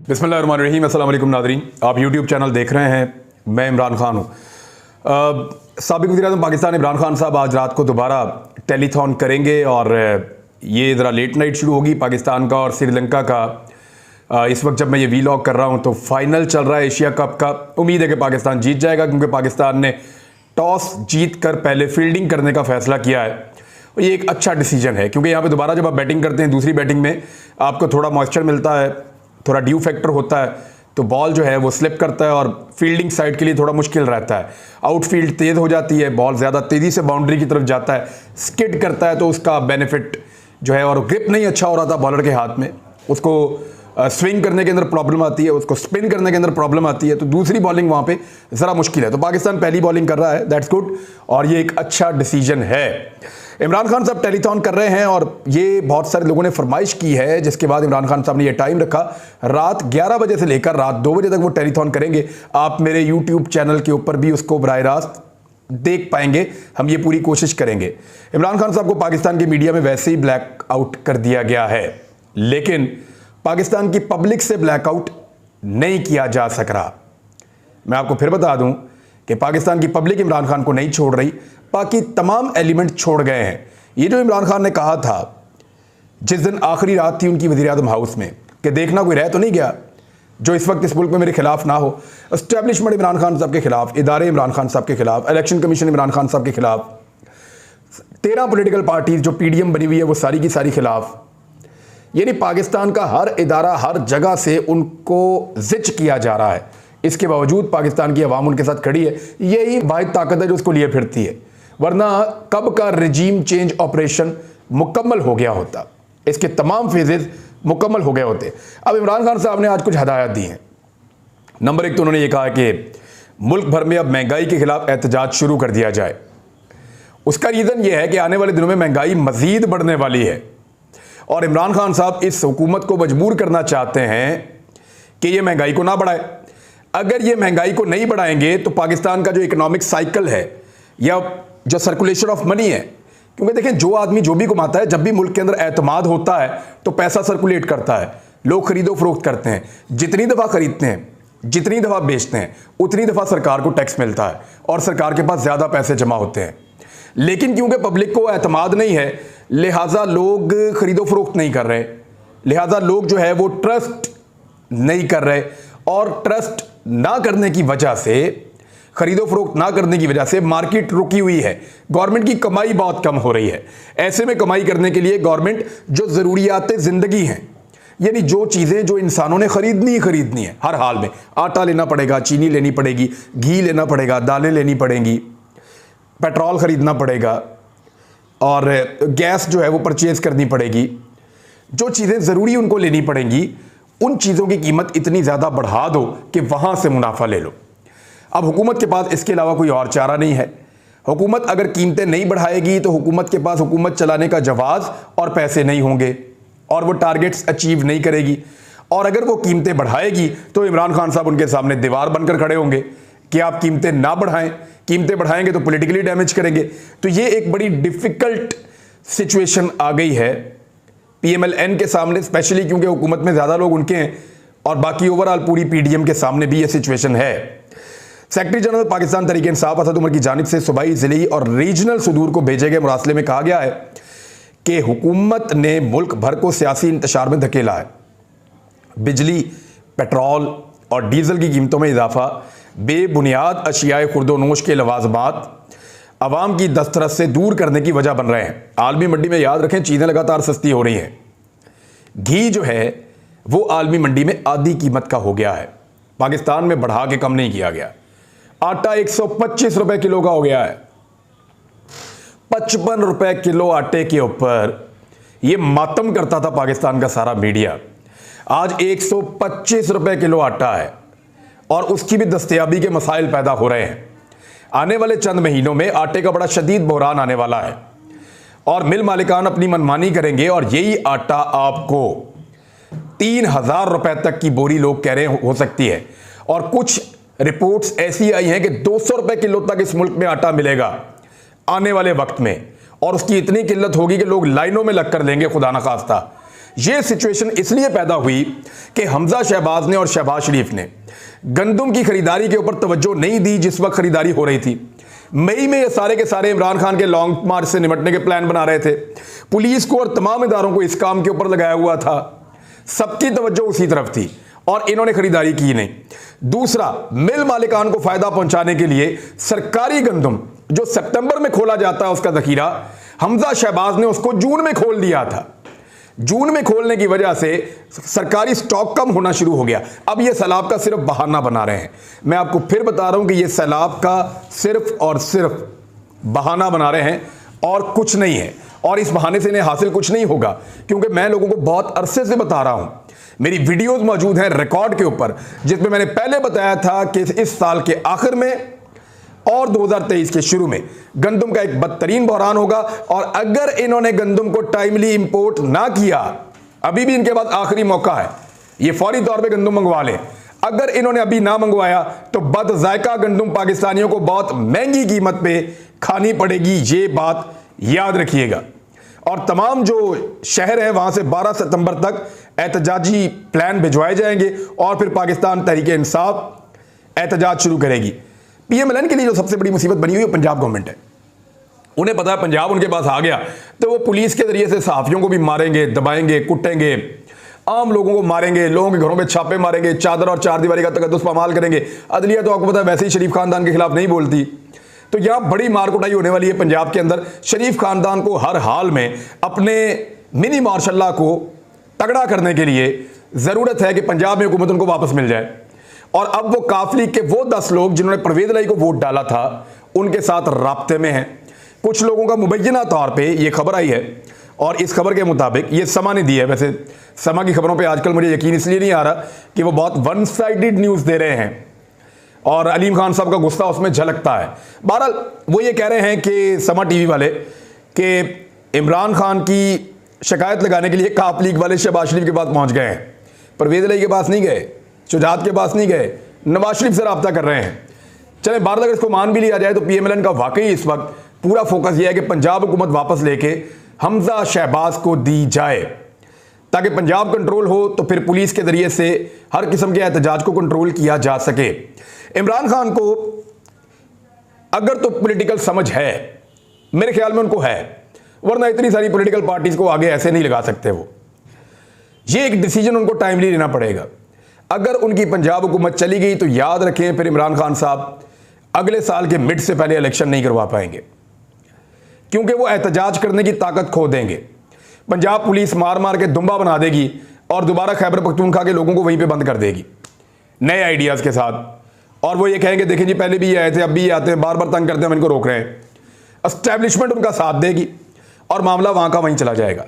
बिस्मिल्लाहिर्रहमानिर्रहीम। अस्सलाम वालेकुम नाज़रीन, आप यूट्यूब चैनल देख रहे हैं। मैं इमरान खान हूँ। साबिक़ वज़ीर-ए-आज़म पाकिस्तान इमरान खान साहब आज रात को दोबारा टेलीथॉन करेंगे और ये ज़रा लेट नाइट शुरू होगी पाकिस्तान का और श्रीलंका का। इस वक्त जब मैं ये वीलॉग कर रहा हूँ तो फाइनल चल रहा है एशिया कप का। उम्मीद है कि पाकिस्तान जीत जाएगा क्योंकि पाकिस्तान ने टॉस जीत कर पहले फील्डिंग करने का फ़ैसला किया है और ये एक अच्छा डिसीजन है क्योंकि यहाँ पे दोबारा जब आप बैटिंग करते हैं दूसरी बैटिंग में आपको थोड़ा मॉइस्चर मिलता है, थोड़ा ड्यू फैक्टर होता है, तो बॉल जो है वो स्लिप करता है और फील्डिंग साइड के लिए थोड़ा मुश्किल रहता है। आउटफील्ड तेज़ हो जाती है, बॉल ज़्यादा तेज़ी से बाउंड्री की तरफ जाता है, स्किड करता है, तो उसका बेनिफिट जो है, और ग्रिप नहीं अच्छा हो रहा था बॉलर के हाथ में, उसको स्विंग करने के अंदर प्रॉब्लम आती है, उसको स्पिन करने के अंदर प्रॉब्लम आती है, तो दूसरी बॉलिंग वहाँ पे ज़रा मुश्किल है। तो पाकिस्तान पहली बॉलिंग कर रहा है, दैट्स गुड, और ये एक अच्छा डिसीजन है। इमरान खान साहब टेलीथॉन कर रहे हैं और ये बहुत सारे लोगों ने फरमाइश की है, जिसके बाद इमरान खान साहब ने ये टाइम रखा, रात 11 बजे से लेकर रात 2 बजे तक वो टेलीथॉन करेंगे। आप मेरे यूट्यूब चैनल के ऊपर भी उसको बराह रास्त देख पाएंगे, हम ये पूरी कोशिश करेंगे। इमरान खान साहब को पाकिस्तान की मीडिया में वैसे ही ब्लैक आउट कर दिया गया है, लेकिन पाकिस्तान की पब्लिक से ब्लैकआउट नहीं किया जा सक रहा। मैं आपको फिर बता दूं कि पाकिस्तान की पब्लिक इमरान खान को नहीं छोड़ रही, बाकी तमाम एलिमेंट छोड़ गए हैं। ये जो इमरान खान ने कहा था जिस दिन आखिरी रात थी उनकी वज़ीर-ए-आज़म हाउस में कि देखना कोई रह तो नहीं गया जो इस वक्त इस मुल्क में मेरे खिलाफ ना हो। एस्टेब्लिशमेंट इमरान खान साहब के खिलाफ, इदारे इमरान खान साहब के खिलाफ, इलेक्शन कमीशन इमरान खान साहब के खिलाफ, 13 पोलिटिकल पार्टीज जो PDM बनी हुई है वो सारी की सारी खिलाफ, यानी पाकिस्तान का हर इदारा हर जगह से उनको जिच किया जा रहा है। इसके बावजूद पाकिस्तान की अवाम उनके साथ खड़ी है। यही वाहिद ताकत है जो उसको लिए फिरती है, वरना कब का रजीम चेंज ऑपरेशन मुकम्मल हो गया होता, इसके तमाम फेजेस मुकम्मल हो गए होते। अब इमरान खान साहब ने आज कुछ हदायत दी हैं। नंबर 1 तो उन्होंने ये कहा कि मुल्क भर में अब महंगाई के खिलाफ एहतजाज शुरू कर दिया जाए। उसका रीज़न ये है कि आने वाले दिनों में महंगाई मज़ीद बढ़ने वाली है और इमरान खान साहब इस हुकूमत को मजबूर करना चाहते हैं कि ये महंगाई को ना बढ़ाए। अगर ये महंगाई को नहीं बढ़ाएंगे तो पाकिस्तान का जो इकोनॉमिक साइकिल है या जो सर्कुलेशन ऑफ मनी है, क्योंकि देखें जो आदमी जो भी कमाता है, जब भी मुल्क के अंदर एतमाद होता है तो पैसा सर्कुलेट करता है, लोग खरीदो फरोख्त करते हैं, जितनी दफ़ा खरीदते हैं जितनी दफ़ा बेचते हैं उतनी दफ़ा सरकार को टैक्स मिलता है और सरकार के पास ज़्यादा पैसे जमा होते हैं। लेकिन क्योंकि पब्लिक को एतमाद नहीं है, लिहाजा लोग खरीदो फरोख्त नहीं कर रहे, लिहाजा लोग जो है वो ट्रस्ट नहीं कर रहे, और ट्रस्ट ना करने की वजह से, खरीदो फरोख्त ना करने की वजह से मार्केट रुकी हुई है। गवर्नमेंट की कमाई बहुत कम हो रही है। ऐसे में कमाई करने के लिए गवर्नमेंट जो ज़रूरियात ज़िंदगी हैं, यानी जो चीज़ें जो इंसानों ने खरीदनी है हर हाल में, आटा लेना पड़ेगा, चीनी लेनी पड़ेगी, घी लेना पड़ेगा, दालें लेनी पड़ेंगी, पेट्रोल ख़रीदना पड़ेगा और गैस जो है वो परचेज़ करनी पड़ेगी, जो चीज़ें ज़रूरी उनको लेनी पड़ेंगी, उन चीज़ों की कीमत इतनी ज़्यादा बढ़ा दो कि वहाँ से मुनाफा ले लो। अब हुकूमत के पास इसके अलावा कोई और चारा नहीं है। हुकूमत अगर कीमतें नहीं बढ़ाएगी तो हुकूमत के पास हुकूमत चलाने का जवाज़ और पैसे नहीं होंगे और वो टारगेट्स अचीव नहीं करेगी, और अगर वो कीमतें बढ़ाएगी तो इमरान खान साहब उनके सामने दीवार बनकर खड़े होंगे कि आप कीमतें ना बढ़ाएं, कीमतें बढ़ाएंगे तो पॉलिटिकली डैमेज करेंगे। तो ये एक बड़ी डिफ़िकल्ट सिचुएशन आ गई है PMLN के सामने, स्पेशली क्योंकि हुकूमत में ज़्यादा लोग उनके हैं और बाकी ओवरऑल पूरी PDM के सामने भी ये सिचुएशन है। सेक्रेटरी जनरल पाकिस्तान तहरीक इंसाफ असद उमर की जानिब से सूबाई, ज़िली और रीजनल सदूर को भेजे गए मुरासले में कहा गया है कि हुकूमत ने मुल्क भर को सियासी इंतशार में धकेला है। बिजली, पेट्रोल और डीजल की कीमतों में इजाफा, बेबुनियाद अशियाए खुर्दोनोश के लवाजमात अवाम की दस्तरस से दूर करने की वजह बन रहे हैं। आलमी मंडी में याद रखें चीज़ें लगातार सस्ती हो रही हैं। घी जो है वो आलमी मंडी में आधी कीमत का हो गया है, पाकिस्तान में बढ़ा के कम नहीं किया गया। आटा 125 रुपए किलो का हो गया है। 55 रुपए किलो आटे के ऊपर ये मातम करता था पाकिस्तान का सारा मीडिया। आज 125 रुपए किलो आटा है और उसकी भी दस्तयाबी के मसाइल पैदा हो रहे हैं। आने वाले चंद महीनों में आटे का बड़ा शदीद बहरान आने वाला है और मिल मालिकान अपनी मनमानी करेंगे और यही आटा आपको 3000 रुपए तक की बोरी लोग कह रहे हो सकती है, और कुछ रिपोर्ट्स ऐसी आई हैं कि 200 रुपए किलो तक इस मुल्क में आटा मिलेगा आने वाले वक्त में, और उसकी इतनी किल्लत होगी कि लोग लाइनों में लग कर लेंगे खुदा न खास्ता यह सिचुएशन इसलिए पैदा हुई कि हमजा शहबाज ने और शहबाज शरीफ ने गंदम की खरीदारी के ऊपर तवज्जो नहीं दी जिस वक्त खरीदारी हो रही थी। मई में ये सारे के सारे इमरान खान के लॉन्ग मार्च से निपटने के प्लान बना रहे थे। पुलिस को और तमाम इदारों को इस काम के ऊपर लगाया हुआ था, सबकी तवज्जो उसी तरफ थी और इन्होंने खरीदारी की नहीं। दूसरा, मिल मालिकान को फायदा पहुंचाने के लिए सरकारी गंदम जो सितंबर में खोला जाता है उसका जखीरा हमजा शहबाज ने उसको जून में खोल दिया था। जून में खोलने की वजह से सरकारी स्टॉक कम होना शुरू हो गया। अब ये सैलाब का सिर्फ बहाना बना रहे हैं। मैं आपको फिर बता रहा हूं कि ये सैलाब का सिर्फ और सिर्फ बहाना बना रहे हैं और कुछ नहीं है, और इस बहाने से इन्हें हासिल कुछ नहीं होगा, क्योंकि मैं लोगों को बहुत अरसे से बता रहा हूं। मेरी वीडियोस मौजूद हैं रिकॉर्ड के ऊपर जिसमें मैंने पहले बताया था कि इस साल के आखिर में और 2023 के शुरू में गंदम का एक बदतरीन बहरान होगा, और अगर इन्होंने गंदम को टाइमली इंपोर्ट ना किया, अभी भी इनके पास आखिरी मौका है, ये फौरी तौर पे गंदम मंगवा लें। अगर इन्होंने अभी ना मंगवाया तो बद जायका गंदम पाकिस्तानियों को बहुत महंगी कीमत पे खानी पड़ेगी, ये बात याद रखिएगा। और तमाम जो शहर हैं वहां से 12 सितंबर तक एहतजाजी प्लान भिजवाए जाएंगे और फिर पाकिस्तान तहरीक इंसाफ एहतजाज शुरू करेगी। पीएमएलएन के लिए जो सबसे बड़ी मुसीबत बनी हुई है पंजाब गवर्नमेंट है। उन्हें पता है पंजाब उनके पास आ गया तो वो पुलिस के जरिए से सहाफियों को भी मारेंगे, दबाएंगे, कुटेंगे, आम लोगों को मारेंगे, लोगों के घरों पे छापे मारेंगे, चादर और चारदीवारी का तकद्दुस पामाल करेंगे। अदलिया तो आपको पता है वैसे ही शरीफ खानदान के खिलाफ नहीं बोलती, तो यहां बड़ी मार कुटाई होने वाली है पंजाब के अंदर। शरीफ खानदान को हर हाल में अपने मिनी मार्शल को तगड़ा करने के लिए जरूरत है कि पंजाब में हुकूमत उनको वापस मिल जाए। और अब वो काफ लीग के वो 10 लोग जिन्होंने परवेज इलाही को वोट डाला था उनके साथ राब्ते में हैं। कुछ लोगों का मुबैना तौर पे ये खबर आई है, और इस खबर के मुताबिक ये समा ने दी है। वैसे समा की खबरों पे आजकल मुझे यकीन इसलिए नहीं आ रहा कि वो बहुत वन साइडेड न्यूज़ दे रहे हैं और अलीम खान साहब का गुस्सा उसमें झलकता है। बहरहाल वो ये कह रहे हैं कि समा टीवी वाले कि इमरान खान की शिकायत लगाने के लिए काफ लीग वाले शहबाज शरीफ के पास पहुंच गए हैं, परवेज इलाही के पास नहीं गए, शुजात के पास नहीं गए, नवाज शरीफ से रब्ता कर रहे हैं। चले बार अगर इसको मान भी लिया जाए तो पीएमएलएन का वाकई इस वक्त पूरा फोकस यह है कि पंजाब हुकूमत वापस लेके हमजा शहबाज को दी जाए ताकि पंजाब कंट्रोल हो, तो फिर पुलिस के जरिए से हर किस्म के एहतजाज को कंट्रोल किया जा सके। इमरान खान को अगर तो पॉलिटिकल समझ है, मेरे ख्याल में उनको है, वरना इतनी सारी पॉलिटिकल पार्टीज को आगे ऐसे नहीं लगा सकते। वो ये एक डिसीजन उनको टाइमली लेना पड़ेगा। अगर उनकी पंजाब हुकूमत चली गई तो याद रखें फिर इमरान खान साहब अगले साल के मिड से पहले इलेक्शन नहीं करवा पाएंगे, क्योंकि वो एहतजाज करने की ताकत खो देंगे। पंजाब पुलिस मार मार के दुम्बा बना देगी और दोबारा खैबर पख्तूनख्वा के लोगों को वहीं पे बंद कर देगी नए आइडियाज के साथ। और वो ये कहेंगे देखें जी पहले भी ये आए थे, अब भी ये आते हैं, बार बार तंग करते हैं, हम इनको रोक रहे हैं। एस्टैब्लिशमेंट उनका साथ देगी और मामला वहां का वहीं चला जाएगा।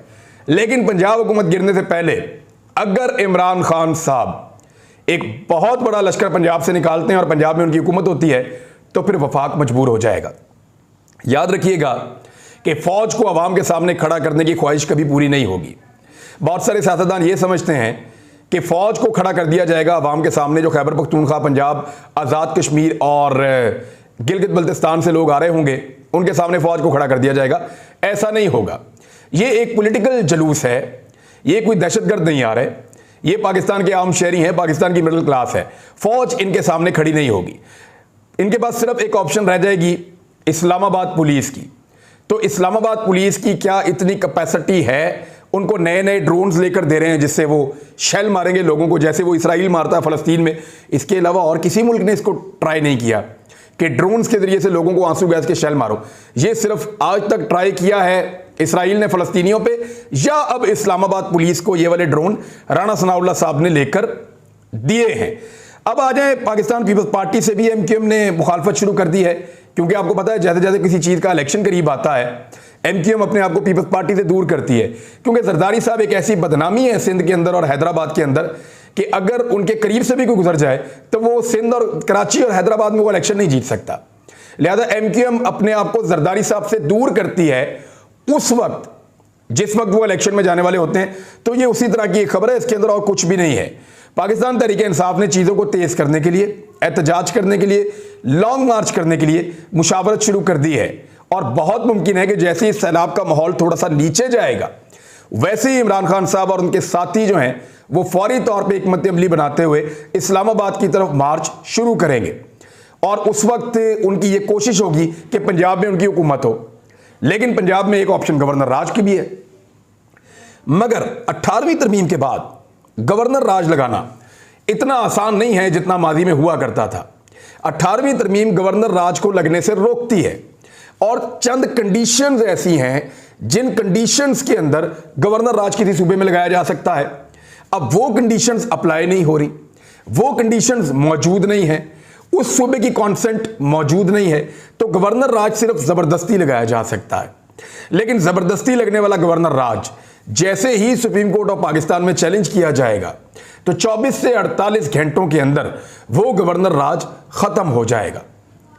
लेकिन पंजाब हुकूमत गिरने से पहले अगर इमरान खान साहब एक बहुत बड़ा लश्कर पंजाब से निकालते हैं और पंजाब में उनकी हुकूमत होती है तो फिर वफाक मजबूर हो जाएगा। याद रखिएगा कि फौज को अवाम के सामने खड़ा करने की ख्वाहिश कभी पूरी नहीं होगी। बहुत सारे सियासतदान ये समझते हैं कि फौज को खड़ा कर दिया जाएगा अवाम के सामने, जो खैबर पख्तूनख्वा, पंजाब, आज़ाद कश्मीर और गिलगित बल्तिस्तान से लोग आ रहे होंगे उनके सामने फौज को खड़ा कर दिया जाएगा। ऐसा नहीं होगा। ये एक पॉलिटिकल जलूस है, ये कोई दहशतगर्द नहीं आ रहे, ये पाकिस्तान के आम शहरी हैं, पाकिस्तान की मिडिल क्लास है। फौज इनके सामने खड़ी नहीं होगी। इनके पास सिर्फ एक ऑप्शन रह जाएगी इस्लामाबाद पुलिस की। तो इस्लामाबाद पुलिस की क्या इतनी कैपेसिटी है? उनको नए नए ड्रोन्स लेकर दे रहे हैं जिससे वो शेल मारेंगे लोगों को, जैसे वो इसराइल मारता है फ़लस्तीन में। इसके अलावा और किसी मुल्क ने इसको ट्राई नहीं किया कि ड्रोन्स के जरिए से लोगों को आंसू गैस के शेल मारो। ये सिर्फ आज तक ट्राई किया है इसराइल ने फ़लस्तीनियों पे, या अब इस्लामाबाद पुलिस को ये वाले ड्रोन राणा सनाउल्लाह साहब ने लेकर दिए हैं। अब आ जाए पाकिस्तान पीपल्स पार्टी से भी एमक्यूएम ने मुखालफत शुरू कर दी है, क्योंकि आपको पता है जैसे जैसे किसी चीज़ का इलेक्शन करीब आता है एमक्यूएम अपने आप को पीपल्स पार्टी से दूर करती है, क्योंकि जरदारी साहब एक ऐसी बदनामी है सिंध के अंदर और हैदराबाद के अंदर कि अगर उनके करीब से भी कोई गुजर जाए तो वो सिंध और कराची और हैदराबाद में वो इलेक्शन नहीं जीत सकता। लिहाजा एमक्यूएम अपने आप को जरदारी साहब से दूर करती है उस वक्त जिस वक्त वो इलेक्शन में जाने वाले होते हैं। तो ये उसी तरह की एक खबर है, इसके अंदर और कुछ भी नहीं है। पाकिस्तान तहरीक इंसाफ ने चीज़ों को तेज़ करने के लिए, एहतजाज करने के लिए, लॉन्ग मार्च करने के लिए मुशावरत शुरू कर दी है, और बहुत मुमकिन है कि जैसे ही सैलाब का माहौल थोड़ा सा नीचे जाएगा वैसे ही इमरान खान साहब और उनके साथी जो हैं वो फौरी तौर पे हिकमत अमली बनाते हुए इस्लामाबाद की तरफ मार्च शुरू करेंगे और उस वक्त उनकी ये कोशिश होगी कि पंजाब में उनकी हुकूमत हो। लेकिन पंजाब में एक ऑप्शन गवर्नर राज की भी है, मगर 18वीं तरमीम के बाद गवर्नर राज लगाना इतना आसान नहीं है जितना माजी में हुआ करता था। 18वीं तरमीम गवर्नर राज को लगने से रोकती है और चंद कंडीशंस ऐसी हैं जिन कंडीशंस के अंदर गवर्नर राज किसी सूबे में लगाया जा सकता है। अब वो कंडीशंस अप्लाई नहीं हो रही, वो कंडीशंस मौजूद नहीं है, उस सूबे की कॉन्सेंट मौजूद नहीं है, तो गवर्नर राज सिर्फ जबरदस्ती लगाया जा सकता है। लेकिन जबरदस्ती लगने वाला गवर्नर राज जैसे ही सुप्रीम कोर्ट ऑफ पाकिस्तान में चैलेंज किया जाएगा तो 24 से 48 घंटों के अंदर वो गवर्नर राज खत्म हो जाएगा।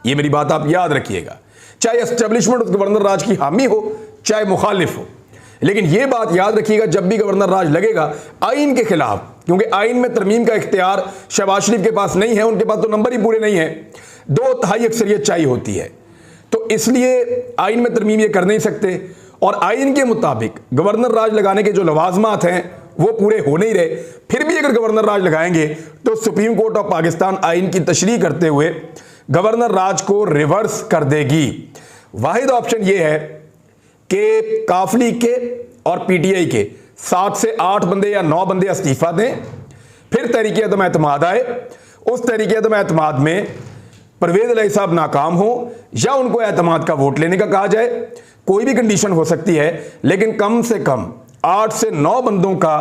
ये मेरी बात आप याद रखिएगा, चाहे एस्टेब्लिशमेंट उस गवर्नर राज की हामी हो चाहे मुखालिफ हो। लेकिन यह बात याद रखिएगा, जब भी गवर्नर राज लगेगा आइन के खिलाफ, क्योंकि आइन में तरमीम का इख्तियार शहबाज शरीफ के पास नहीं है, उनके पास तो नंबर ही पूरे नहीं है, 2/3 अक्सरियत चाहिए होती है, तो इसलिए आइन में तरमीम ये कर नहीं सकते। और आइन के मुताबिक गवर्नर राज लगाने के जो लवाजमात हैं वो पूरे हो नहीं रहे। फिर भी अगर गवर्नर राज लगाएंगे तो सुप्रीम कोर्ट ऑफ पाकिस्तान आइन की तशरीह करते हुए गवर्नर राज को रिवर्स कर देगी। वाहिद ऑप्शन ये है कि काफली के और पीटीआई के 7 से 8 बंदे या 9 बंदे इस्तीफा दें, फिर तहरीक अदम एतमाद आए, उस तहरीक अदम एतमाद में परवेज इलाही साहब नाकाम हो या उनको एतमाद का वोट लेने का कहा जाए। कोई भी कंडीशन हो सकती है, लेकिन कम से कम 8 से 9 बंदों का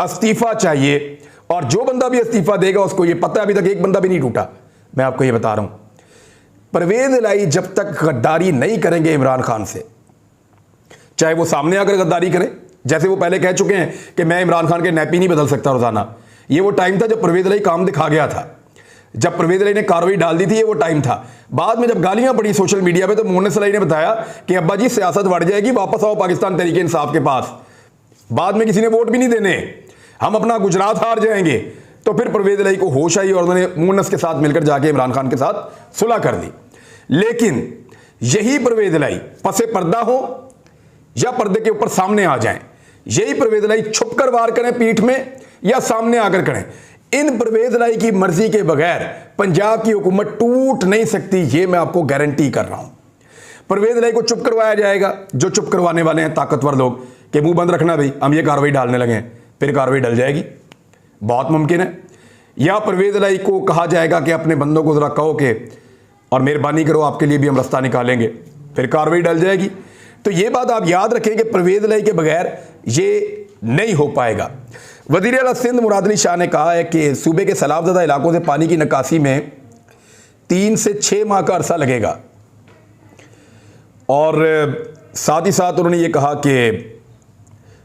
इस्तीफा चाहिए। और जो बंदा भी इस्तीफा देगा उसको ये पता है अभी तक एक बंदा भी नहीं टूटा। मैं आपको ये बता रहा हूं, परवेज इलाही जब तक गद्दारी नहीं करेंगे इमरान खान से, चाहे वो सामने आकर गद्दारी करें, जैसे वो पहले कह चुके हैं कि मैं इमरान खान के नैपी नहीं बदल सकता रोजाना। ये वो टाइम था जब परवेज इलाही काम दिखा गया था, जब परवेज इलाही ने कार्रवाई डाल दी थी, ये वो टाइम था। बाद में जब गालियां पड़ी सोशल मीडिया पे तो मोहन सलाई ने बताया कि अब्बा जी सियासत बढ़ जाएगी, वापस आओ पाकिस्तान तहरीक इंसाफ के पास। बाद में किसी ने वोट भी नहीं देने, हम अपना गुजरात हार जाएंगे। तो फिर परवेज इलाही को होश आई और उन्होंने मुन्नस के साथ मिलकर जाके इमरान खान के साथ सुलह कर दी। लेकिन यही परवेज इलाही पसे पर्दा हो या पर्दे के ऊपर सामने आ जाएं, यही परवेज इलाही छुप कर वार करें पीठ में या सामने आकर करें, इन परवेज इलाही की मर्जी के बगैर पंजाब की हुकूमत टूट नहीं सकती। ये मैं आपको गारंटी कर रहा हूं। परवेज इलाही को चुप करवाया जाएगा, जो चुप करवाने वाले हैं ताकतवर लोग कि मुंह बंद रखना भाई, हम ये कार्रवाई डालने लगे हैं, फिर कार्रवाई डल जाएगी, बहुत मुमकिन है। या परवेज इलाही को कहा जाएगा कि अपने बंदों को जरा कहो कि और मेहरबानी करो, आपके लिए भी हम रास्ता निकालेंगे, फिर कार्रवाई डल जाएगी। तो ये बात आप याद रखें कि परवेज इलाही के बगैर ये नहीं हो पाएगा। वज़ीर आला सिंध मुराद अली शाह ने कहा है कि सूबे के सैलाबज़दा इलाकों से पानी की निकासी में 3 से 6 माह का अरसा लगेगा। और साथ ही साथ उन्होंने ये कहा कि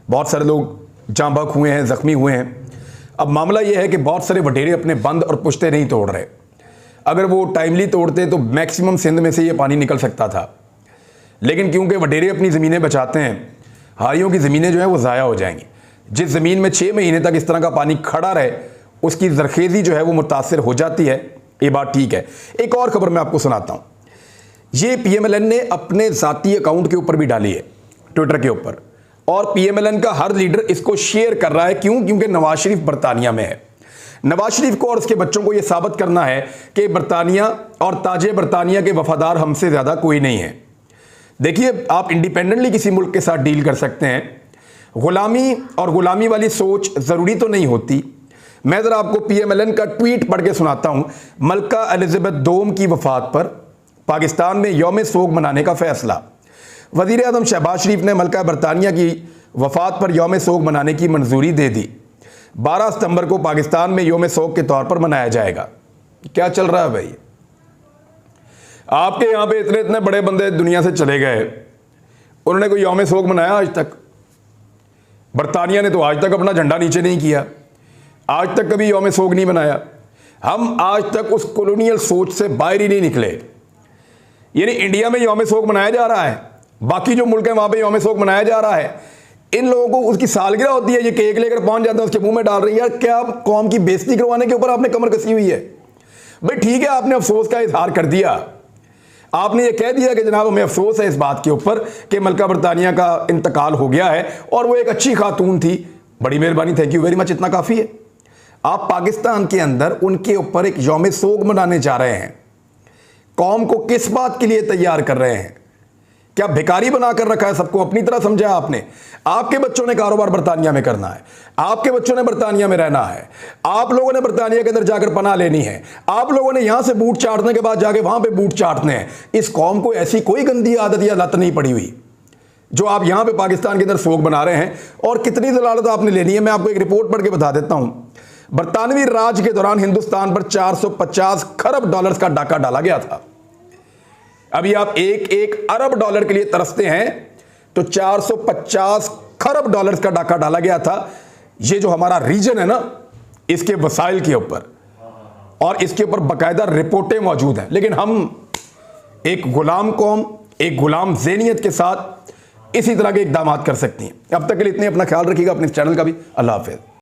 बहुत सारे लोग जाँ बहक हुए हैं, ज़ख्मी हुए हैं। अब मामला ये है कि बहुत सारे वडेरे अपने बंद और पुश्ते नहीं तोड़ रहे। अगर वो टाइमली तोड़ते तो मैक्सिमम सिंध में से ये पानी निकल सकता था, लेकिन क्योंकि वडेरे अपनी ज़मीनें बचाते हैं, हारियों की ज़मीनें जो है वो ज़ाया हो जाएंगी। जिस ज़मीन में 6 महीने तक इस तरह का पानी खड़ा रहे उसकी ज़रखेज़ी जो है वो मुतासिर हो जाती है। ये बात ठीक है। एक और ख़बर मैं आपको सुनाता हूँ, ये PMLN ने अपने ज़ाती अकाउंट के ऊपर भी डाली है, ट्विटर के ऊपर, और PMLN का हर लीडर इसको शेयर कर रहा है। क्यों? क्योंकि नवाज शरीफ बरतानिया में है। नवाज शरीफ को और उसके बच्चों को यह साबित करना है कि बरतानिया और ताजे बरतानिया के वफादार हमसे ज़्यादा कोई नहीं है। देखिए, आप इंडिपेंडेंटली किसी मुल्क के साथ डील कर सकते हैं, गुलामी और गुलामी वाली सोच ज़रूरी तो नहीं होती। मैं ज़रा आपको PMLN का ट्वीट पढ़ के सुनाता हूँ। मलका एलिज़ाबेथ दोम की वफ़ात पर पाकिस्तान में यौम सोग मनाने का फ़ैसला। वज़ीर आज़म शहबाज शरीफ ने मलका बरतानिया की वफ़ात पर यौम सोग मनाने की मंजूरी दे दी। 12 सितंबर को पाकिस्तान में यौम सोग के तौर पर मनाया जाएगा। क्या चल रहा है भाई? आपके यहाँ पे इतने इतने बड़े बंदे दुनिया से चले गए, उन्होंने कोई यौम सोग मनाया आज तक? बरतानिया ने तो आज तक अपना झंडा नीचे नहीं किया, आज तक कभी यौम सोग नहीं मनाया। हम आज तक उस कॉलोनियल सोच से बाहर ही नहीं निकले। यानी इंडिया में यौम सोग मनाया जा रहा है, बाकी जो मुल्क हैं वहां पे यौम सोग मनाया जा रहा है। इन लोगों को उसकी सालगिरह होती है, ये केक लेकर पहुंच जाते हैं, उसके मुंह में डाल रही है। यार, क्या कौम की बेइज्जती करवाने के ऊपर आपने कमर कसी हुई है? भाई ठीक है, आपने अफसोस का इजहार कर दिया, आपने ये कह दिया कि जनाब हमें अफसोस है इस बात के ऊपर कि मलका बरतानिया का इंतकाल हो गया है और वो एक अच्छी खातून थी, बड़ी मेहरबानी, थैंक यू वेरी मच, इतना काफ़ी है। आप पाकिस्तान के अंदर उनके ऊपर एक यौम सोग मनाने जा रहे हैं। कौम को किस बात के लिए तैयार कर रहे हैं? क्या भिखारी बनाकर रखा है सबको? अपनी तरह समझा आपने? आपके बच्चों ने कारोबार बरतानिया में करना है, आपके बच्चों ने बरतानिया में रहना है, आप लोगों ने बरतानिया के अंदर जाकर पनाह लेनी है, आप लोगों ने यहां से बूट चाटने के बाद जाके वहां पे बूट चाटने हैं। इस कौम को ऐसी कोई गंदी आदत या लत नहीं पड़ी हुई जो आप यहां पे पाकिस्तान के अंदर सोग बना रहे हैं। और कितनी दलालत आपने लेनी है, मैं आपको एक रिपोर्ट पढ़ के बता देता हूं। बरतानवी राज के दौरान हिंदुस्तान पर 450 खरब डॉलर्स का डाका डाला गया था। अभी आप एक अरब डॉलर के लिए तरसते हैं, तो 450 खरब डॉलर्स का डाका डाला गया था। ये जो हमारा रीजन है ना, इसके वसाइल के ऊपर और इसके ऊपर बाकायदा रिपोर्टें मौजूद हैं। लेकिन हम एक गुलाम कौम, एक गुलाम ज़हनियत के साथ इसी तरह के इकदाम कर सकती हैं। अब तक के लिए इतने, अपना ख्याल रखिएगा, अपने चैनल का भी। अल्लाह हाफिज़।